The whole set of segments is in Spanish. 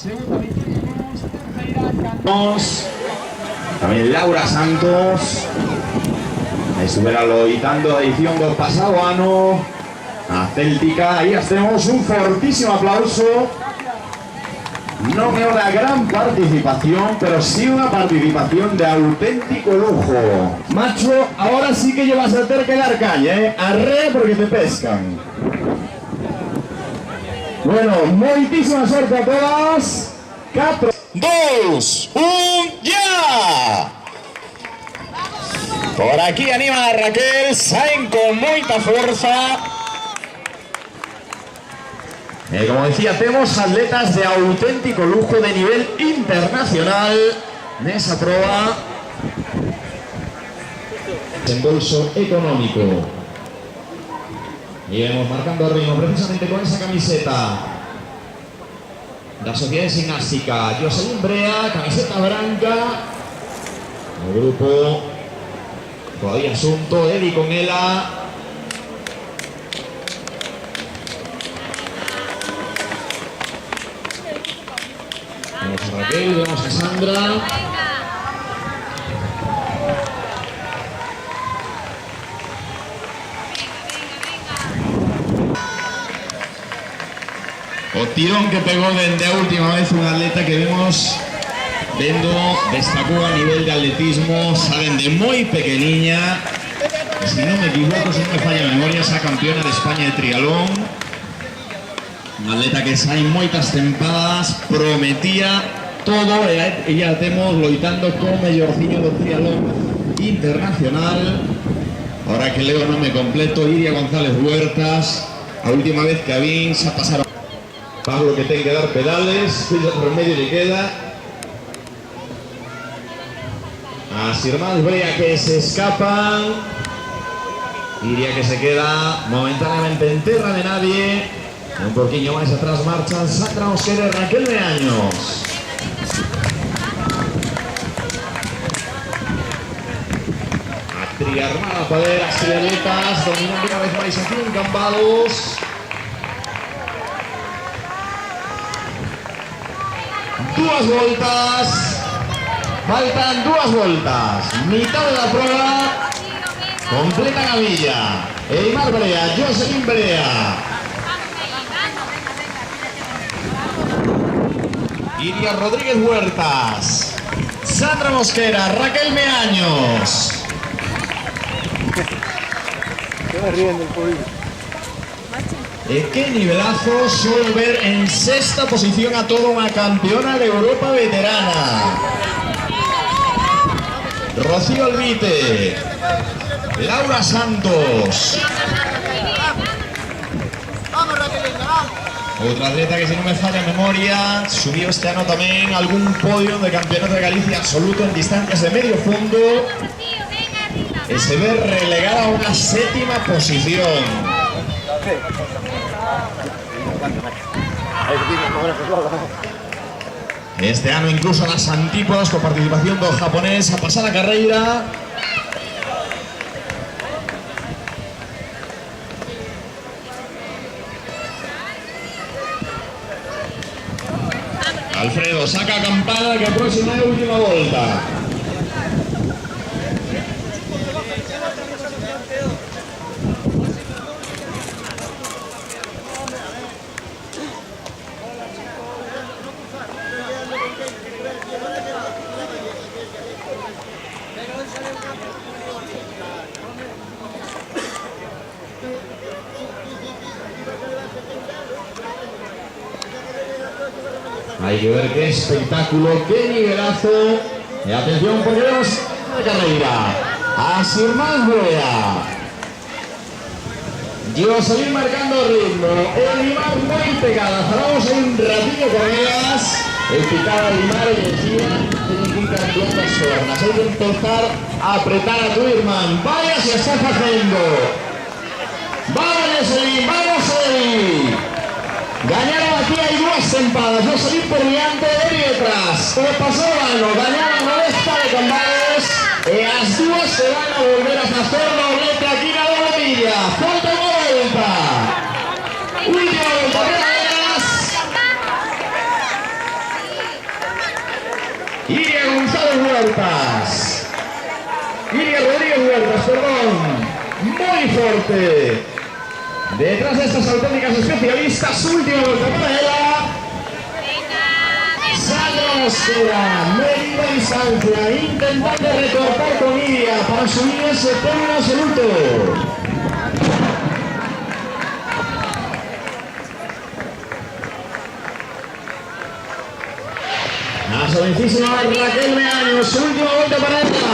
Segunda victoria, tercera, ganamos. También Laura Santos. Estuviera loitando la edición del pasado ano a Céltica. Ahí hacemos un fortísimo aplauso. No veo una gran participación, pero sí una participación de auténtico lujo. Macho, ahora sí que llevas a tener que dar calle, ¿eh? Arre porque te pescan. Bueno, muchísima suerte a todas. 4, 2, 1, ¡ya! Por aquí anima a Raquel, saen con mucha fuerza. Como decía, tenemos atletas de auténtico lujo de nivel internacional en esa prueba. Desembolso económico. Y vemos marcando el ritmo precisamente con esa camiseta. La Sociedad Gimnástica Jocelyn Brea, camiseta branca. El grupo todavía asunto, Eddie con ella. Vamos a Raquel, vamos a Sandra. O tirón que pegó desde la última vez un atleta que vemos destacó a nivel de atletismo, salen de muy pequeñiña. Si no me equivoco, si no me falla la memoria, esa campeona de España de triatlón. Un atleta que sale muchas tempadas, prometía todo, ella temos loitando como mellorciño do triatlón internacional. Ahora que leo no me completo, Iria González Huertas, a última vez que a vin, se pasaron. Pablo que tiene que dar pedales, remedio le queda. As irmás Brea que se escapan. Iria que se queda momentáneamente en terra de nadie. Un poquillo más atrás marchan Sandra Mosquera y Raquel Meaños. A triarmada poder as triatletas, dominando una vez máis aquí en Cambados. Duas voltas, faltan duas voltas, mitad de la prueba, completa Gavilla, Eimar Brea, Jocelyn Brea, Iria Rodríguez Huertas, Sandra Mosquera, Raquel Meaños. Qué nivelazo, suelo ver en sexta posición a toda una campeona de Europa veterana. Rocío Alvite, Laura Santos. Otra atleta que si no me falla memoria, subió este año también algún podio de campeonato de Galicia absoluto en distancias de medio fondo. Y se ve relegada a una séptima posición. Este año incluso las antípodas con participación do japonés a pasar a carreira. Alfredo saca acampada que próxima es última volta. Hay que ver qué espectáculo, qué nivelazo. Y atención porque vemos la carrera. A Sirmán Brea. Jocelyn marcando ritmo. Elimar muy pegada. Vamos en un ratillo con ellas. El picado Elimar y encima tiene que ir cambiando las piernas. Hay que empezar a apretar a tu hermano. Vaya si está haciendo. Vamos Jocelyn, vamos Jocelyn. Gañaron aquí, hay duas tempadas, Jocelyn por diante y detrás. Pero pasó el ano, gañaron a esta de combates. Y las duas se van a volver a hacer doblete aquí en la boletilla. Falta una vuelta. Última vuelta, ¿qué? Iria González Huertas. Iria Rodríguez Huertas, perdón. Muy fuerte. Detrás de estas auténticas especialistas, última vuelta para ella. Sandra Mosquera, media distancia, intentando recortar con Iria para subir ese término absoluto. La jovencísima Raquel Meaños, última vuelta para ella.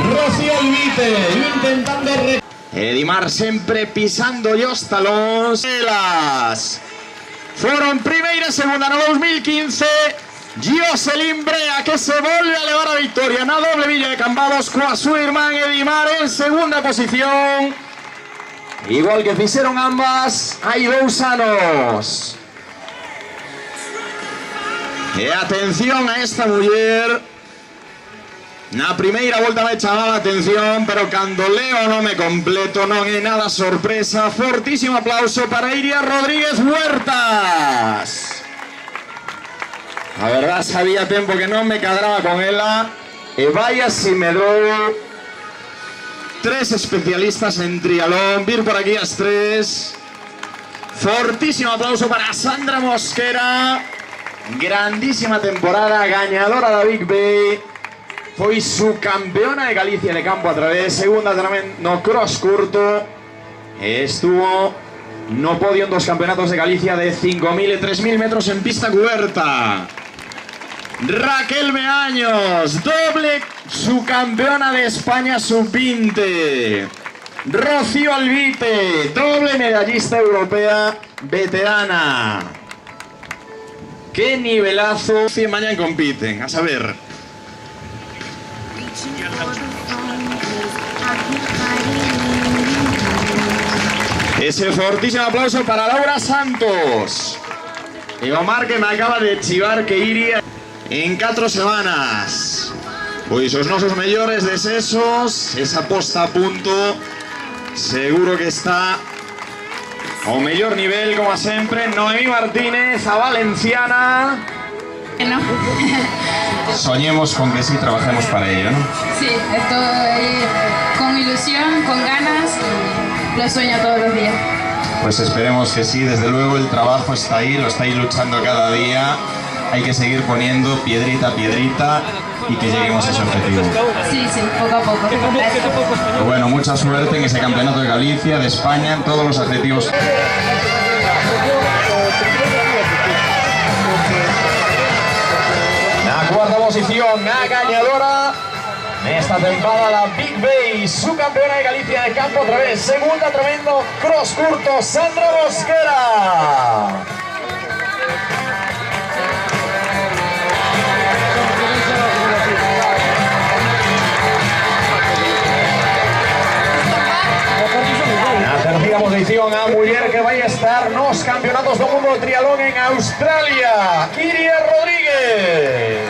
Rocío Olvite, intentando Edimar sempre pisando os talóns. Elas foron primeira e segunda no 2015. Jocelyn Brea, que se volve a levar a victoria na doble villa de Cambados coa súa irmán Edimar en segunda posición. Igual que fixeron ambas hai 2 anos. E atención a esta muller. Na primeira volta me chamaba a atención, pero cando leo o nome completo non é nada sorpresa. Fortísimo aplauso para Iria Rodríguez Huertas. A verdad, sabía tempo que non me cadraba con ela. E vaya si me dou 3 especialistas en trialón. Vir por aquí as 3. Fortísimo aplauso para Sandra Mosquera. Grandísima temporada, gañadora da Big Bay. Foi subcampeona de Galicia de campo a través, segunda tamén no cross curto. Estuvo no podio en 2 campeonatos de Galicia de 5.000 e 3.000 metros en pista cubierta. Raquel Meaños, doble subcampeona de España sub-20. Rocío Olvite, doble medallista europea veterana. Qué nivelazo. Mañana compiten, a saber. Ese fortísimo aplauso para Laura Santos. E Omar, que me acaba de chivar que iría en 4 semanas. Pois os nosos mellores desesos, esa posta a punto, seguro que está ao mellor nivel, como sempre. Noemí Martínez, a valenciana. No. Soñemos con que sí, trabajemos para ello, ¿no? Sí, estoy con ilusión, con ganas, lo sueño todos los días. Pues esperemos que sí, desde luego el trabajo está ahí, lo estáis luchando cada día. Hay que seguir poniendo piedrita a piedrita y que lleguemos a ese objetivo. Sí, sí, poco a poco. Pues bueno, mucha suerte en ese campeonato de Galicia, de España, en todos los objetivos. La cuarta posición, la ganadora de esta temporada, la Big Bay, subcampeona de Galicia de campo otra vez. Segunda, tremendo cross curto, Sandra Mosquera. La tercera posición a muller que vai estar nos campeonatos do mundo de trialón en Australia, Iria Rodríguez.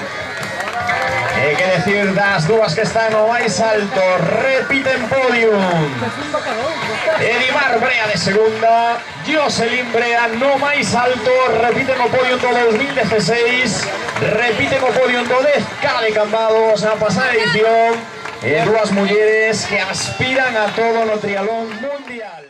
E que decir das dúas que están no máis alto, repiten podium. Edimar Brea de segunda, Jocelyn Brea no máis alto, repiten o podium do 2016, repiten o podium do 10K de Cambados na pasada edición. E dúas mulleres que aspiran a todo no trialón mundial.